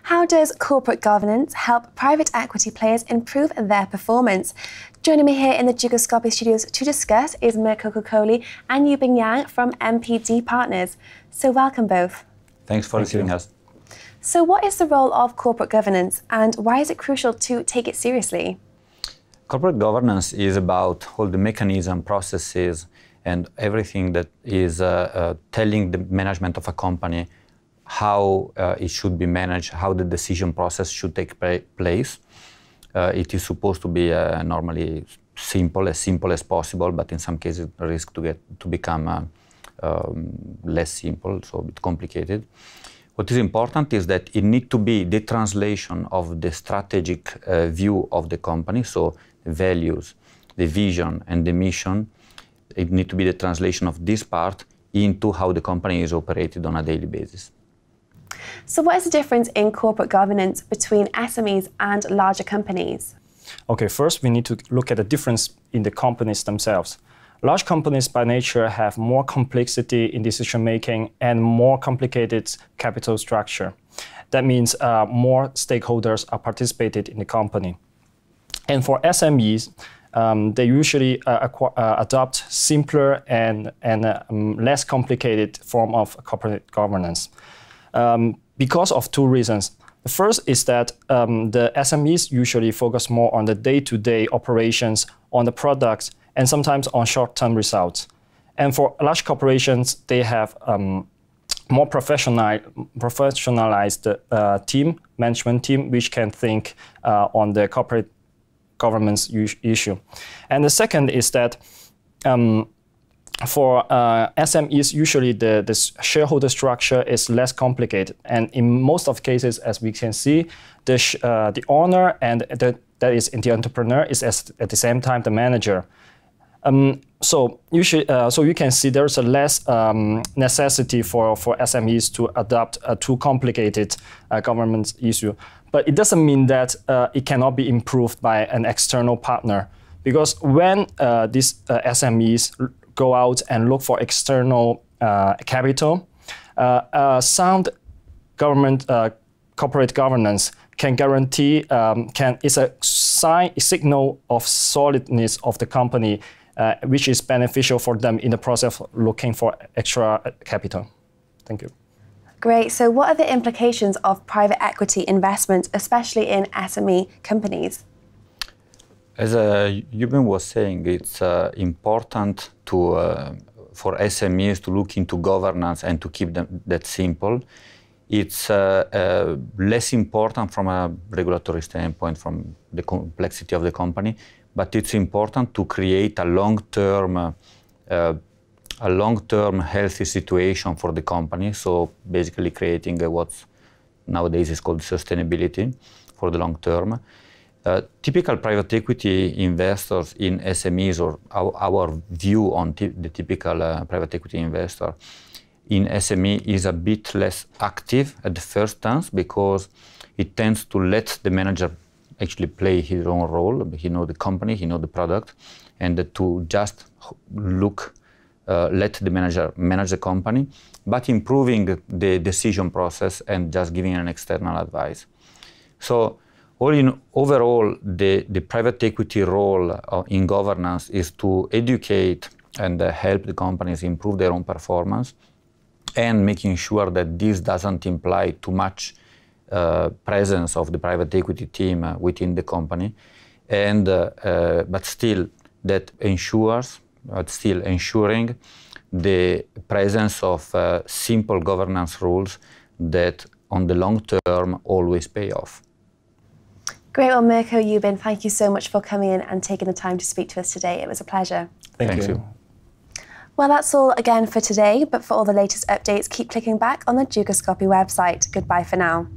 How does corporate governance help private equity players improve their performance? Joining me here in the Dukascopy studios to discuss is Mirco Coccoli and Yubin from MPD Partners. So welcome both. Thanks for receiving us. So what is the role of corporate governance and why is it crucial to take it seriously? Corporate governance is about all the mechanism, processes, and everything that is telling the management of a company how it should be managed, how the decision process should take place. It is supposed to be normally simple as possible, but in some cases risk to become less simple, so a bit complicated. What is important is that it needs to be the translation of the strategic view of the company, so the values, the vision, and the mission. It needs to be the translation of this part into how the company is operated on a daily basis. So what is the difference in corporate governance between SMEs and larger companies? Okay, first we need to look at the difference in the companies themselves. Large companies by nature have more complexity in decision making and more complicated capital structure. That means more stakeholders are participated in the company. And for SMEs, they usually adopt simpler and less complicated form of corporate governance. Because of two reasons. The first is that the SMEs usually focus more on the day-to-day operations, on the products, and sometimes on short-term results. And for large corporations, they have more professionalized management team, which can think on the corporate governance issue. And the second is that for SMEs, usually the shareholder structure is less complicated. And in most of cases, as we can see, the owner and that is the entrepreneur is at the same time the manager. So you can see there's a less necessity for SMEs to adopt a too complicated governance issue. But it doesn't mean that it cannot be improved by an external partner. Because when these SMEs go out and look for external capital, sound corporate governance can guarantee, is a signal of solidness of the company, which is beneficial for them in the process of looking for extra capital. Thank you. Great. So what are the implications of private equity investment, especially in SME companies? As Yubin was saying, it's important for SMEs to look into governance and to keep them that simple. It's less important from a regulatory standpoint, from the complexity of the company, but it's important to create a long-term healthy situation for the company. So basically creating what's nowadays is called sustainability for the long term. Typical private equity investors in SMEs, or our view on the typical private equity investor in SME is a bit less active at the first glance because it tends to let the manager actually play his own role. He knows the company, he knows the product, and to just let the manager manage the company, but improving the decision process and just giving an external advice. So overall, the private equity role in governance is to educate and help the companies improve their own performance, and making sure that this doesn't imply too much presence of the private equity team within the company, and but still ensuring the presence of simple governance rules that on the long term always pay off. Great. Well, Mirco, Yubin, thank you so much for coming in and taking the time to speak to us today. It was a pleasure. Thank you. Well, that's all again for today, but for all the latest updates, keep clicking back on the Dukascopy website. Goodbye for now.